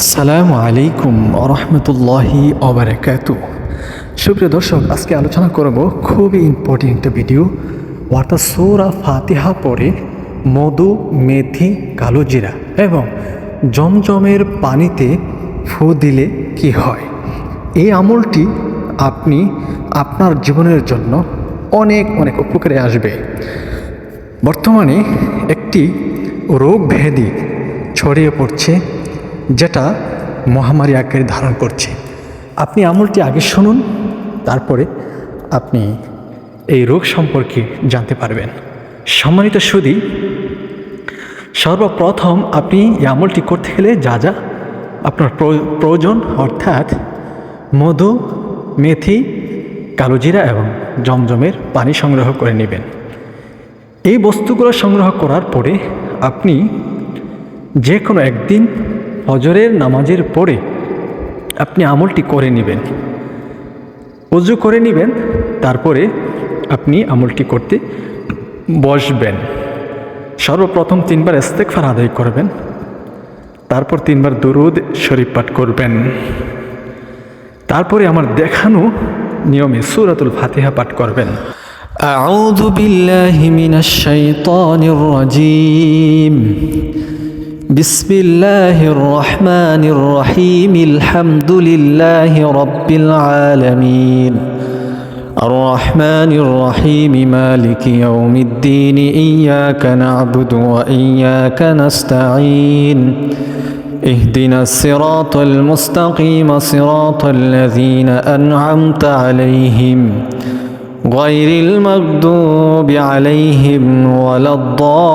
আসসালামু আলাইকুম রহমতুল্লাহি ওবারাকাতু। সুপ্রিয় দর্শক, আজকে আলোচনা করব খুবই ইম্পর্টেন্ট একটা ভিডিও, অর্থাৎ সূরা ফাতিহা পড়ে মধু, মেথি, কালো জিরা এবং জমজমের পানিতে ফু দিলে কি হয়। এই আমলটি আপনি আপনার জীবনের জন্য অনেক অনেক উপকারে আসবে। বর্তমানে একটি রোগ ব্যাধি ছড়িয়ে পড়ছে, যেটা মহামারী আকারে ধারণ করছে। আপনি আমলটি আগে শুনুন, তারপরে আপনি এই রোগ সম্পর্কে জানতে পারবেন। সম্মানিত সুধী, সর্বপ্রথম আপনি এই আমলটি করতে গেলে যা যা আপনার প্রয়োজন, অর্থাৎ মধু, মেথি, কালোজিরা এবং জমজমের পানি সংগ্রহ করে নেবেন। এই বস্তুগুলো সংগ্রহ করার পরে আপনি যে কোনো একদিন ফজরের নামাজের পরে আপনি আমলটি করে নেবেন, ওযু করে নেবেন। তারপরে আপনি আমলটি করতে বসবেন। সর্বপ্রথম 3 বার ইস্তেগফার আদায় করবেন, তারপর 3 বার দুরূদ শরীফ পাঠ করবেন। তারপরে আমার দেখানো নিয়মে সূরাতুল ফাতিহা পাঠ করবেন। আউযু বিল্লাহি মিনাশ শাইতানির রাজীম। বিসমিল্লাহির রহমানির রহিম। আলহামদুলিল্লাহি রাব্বিল আলামিন। الرحمن الرحيم مالك يوم الدين إياك نعبد وإياك نستعين اهدنا الصراط المستقيم صراط الذين أنعمت عليهم غير المغضوب عليهم ولا الضالين।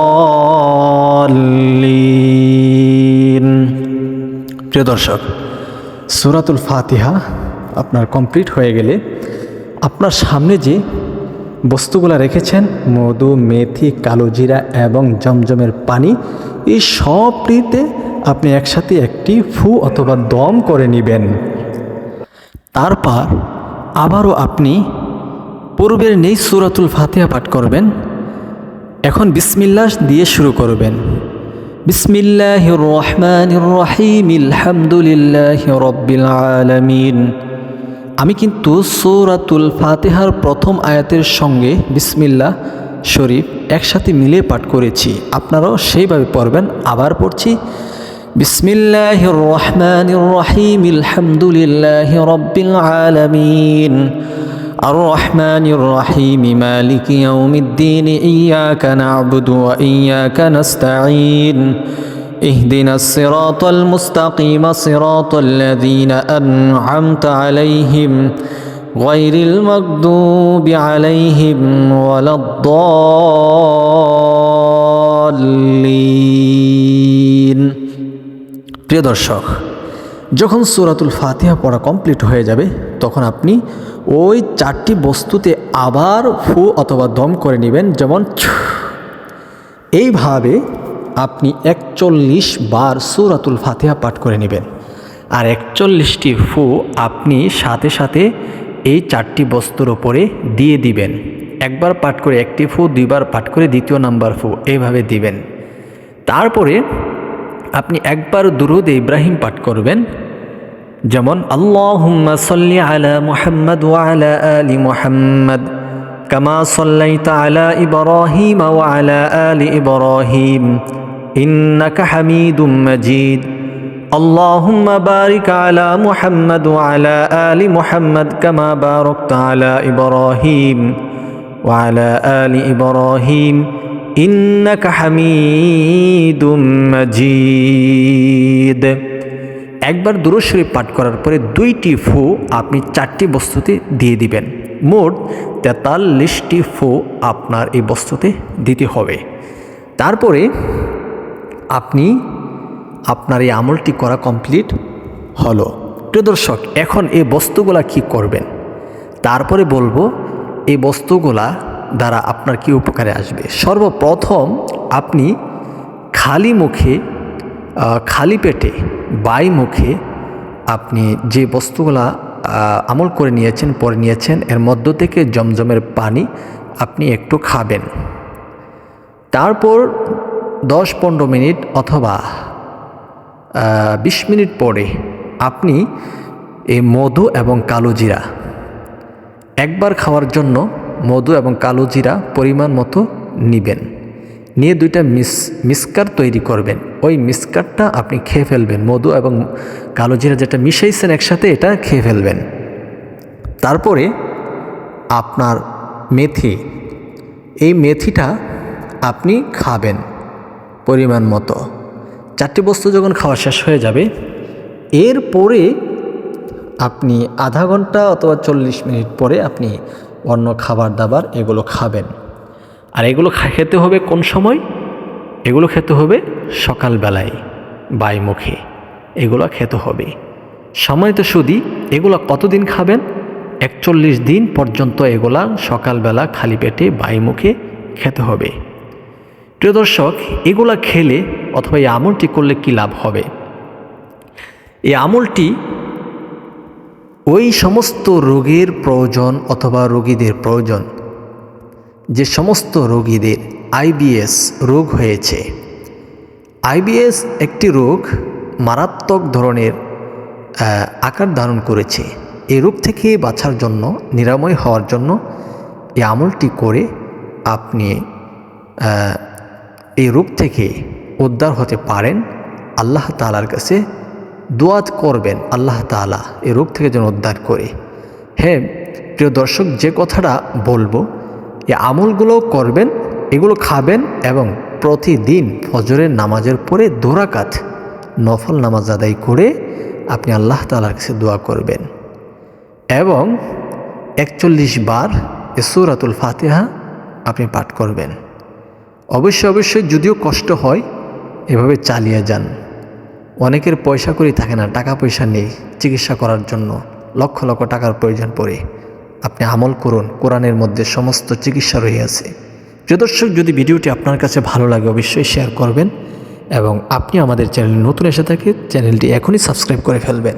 প্রিয় দর্শক, সূরাতুল ফাতিহা আপনার কমপ্লিট হয়ে গেলে আপনার সামনে যে বস্তুগুলো রেখেছেন, মধু, মেথি, কালোজিরা এবং জমজমের পানি, এই সবটিতে আপনি একসাথে একটি ফু অথবা দম করে নেবেন। তারপর আবারও আপনি পূর্বের নেই সূরাতুল ফাতিহা পাঠ করবেন। এখন বিসমিল্লাহ দিয়ে শুরু করবেন। বিসমিল্লাহির রহমানির রহিম। আলহামদুলিল্লাহি রাব্বিল আলামিন। আমি কিন্তু সূরাতুল ফাতিহার প্রথম আয়াতের সঙ্গে বিসমিল্লাহ শরীফ একসাথে মিলিয়ে পাঠ করেছি, আপনারাও সেইভাবে পড়বেন। আবার পড়ছি, বিসমিল্লাহির রহমানির রহিম। আলহামদুলিল্লাহি রাব্বিল আলামিন। الرحمن الرحيم مالك يوم الدين إياك نعبد وإياك نستعين اهدنا الصراط المستقيم صراط الذين أنعمت عليهم غير المغضوب عليهم ولا الضالين। প্রিয় দর্শক, যখন সূরাতুল ফাতিহা পড়া কমপ্লিট হয়ে যাবে, তখন আপনি ওই 4টি বস্তুতে আবার ফু অথবা দম করে নেবেন। যেমন এইভাবে আপনি 41 বার সূরাতুল ফাতিহা পাঠ করে নেবেন। আর 41টি ফু আপনি সাথে সাথে এই 4টি বস্তুর ওপরে দিয়ে দিবেন। একবার পাঠ করে একটি ফু, 2 বার পাঠ করে 2য় নাম্বার ফু, এইভাবে দিবেন। তারপরে আপনি একবার দুরূদ ইব্রাহিম পাঠ করবেন, যেমন আল্লাহুম্মা সাল্লি আলা মুহাম্মাদ ওয়া আলা আলি মুহাম্মাদ কামা সাল্লাইতা আলা ইব্রাহিম ওয়া আলা আলি ইব্রাহিম ইন্নাকা হামিদুম মাজিদ। আল্লাহুম্মা বারিক আলা মুহাম্মাদ ওয়া আলা আলি মুহাম্মাদ কামা বারাকতা আলা ইব্রাহিম ওয়া আলা আলি ইব্রাহিম ইন্নাকা হামিদুম মাজিদ। একবার দুরূদ শরীফ পাঠ করার পরে 2টি ফু আপনি 4টি বস্তুতে দিয়ে দিবেন। মোট 43টি ফু আপনার এই বস্তুতে দিতে হবে। তারপরে আপনি আপনার এই আমলটি করা কমপ্লিট হলো। প্রিয় দর্শক, এখন এই বস্তুগুলা কি করবেন, তারপরে বলবো এই বস্তুগুলা দ্বারা আপনার কি উপকারে আসবে। সর্বপ্রথম আপনি খালি মুখে, খালি পেটে, বাই মুখে আপনি যে বস্তুগুলা আমল করে নিয়েছেন, পরে নিয়েছেন, এর মধ্য থেকে জমজমের পানি আপনি একটু খাবেন। তারপর 10-15 মিনিট অথবা 20 মিনিট পরে আপনি এই মধু এবং কালো জিরা একবার খাওয়ার জন্য মধু এবং কালো জিরা পরিমাণ মতো নেবেন, নিয়ে দুইটা মিক্সচার তৈরি করবেন। ওই মিক্সচারটা আপনি খেয়ে ফেলবেন, মধু এবং কালো জিরা যেটা মিশাইছেন একসাথে এটা খেয়ে ফেলবেন। তারপরে আপনার মেথি, এই মেথিটা আপনি খাবেন পরিমাণ মতো। 4টি বস্তু যখন খাওয়া শেষ হয়ে যাবে, এরপরে আপনি আধা ঘন্টা অথবা 40 মিনিট পরে আপনি অন্য খাবার দাবার এগুলো খাবেন। আর এগুলো খেতে হবে কোন সময়? এগুলো খেতে হবে সকালবেলায় মুখে এগুলো খেতে হবে। সময় তো শুধু এগুলো কতদিন খাবেন? 41 দিন পর্যন্ত এগুলা সকালবেলা খালি পেটে মুখে খেতে হবে। প্রিয় দর্শক, এগুলা খেলে অথবা এই আমলটি করলে কি লাভ হবে? এই আমলটি ওই সমস্ত রোগের প্রয়োজন অথবা রোগীদের প্রয়োজন, যে সমস্ত রোগীদের আইবিএস রোগ হয়েছে। আইবিএস একটি রোগ, মারাত্মক ধরনের আকার ধারণ করেছে। এই রোগ থেকে বাঁচার জন্য, নিরাময় হওয়ার জন্য এই আমলটি করে আপনি এই রোগ থেকে উদ্ধার হতে পারেন। আল্লাহ তাআলার কাছে দোয়া করবেন, আল্লাহ তাআলা এই রোগ থেকে যেন উদ্ধার করে। হ্যাঁ প্রিয় দর্শক, যে কথাটা বলবো, এই আমলগুলো করবেন, এগুলো খাবেন এবং প্রতিদিন ফজরের নামাজের পরে 2 রাকাত নফল নামাজ আদায় করে আপনি আল্লাহ তাআলার কাছে দোয়া করবেন এবং 41 বার সূরাতুল ফাতিহা আপনি পাঠ করবেন। অবশ্যই যদিও কষ্ট হয়, এভাবে চালিয়ে যান। অনেকের পয়সা করি থাকে না, টাকা পয়সা নেই চিকিৎসা করার জন্য, লক্ষ লক্ষ টাকার প্রয়োজন পড়ে। আপনি আমল করুন, কোরআনের মধ্যে সমস্ত চিকিৎসা রয়েছে। প্রিয় দর্শক, যদি ভিডিওটি আপনার কাছে ভালো লাগে অবশ্যই শেয়ার করবেন এবং আপনি আমাদের চ্যানেলে নতুন এসে থাকে চ্যানেলটি এখনই সাবস্ক্রাইব করে ফেলবেন।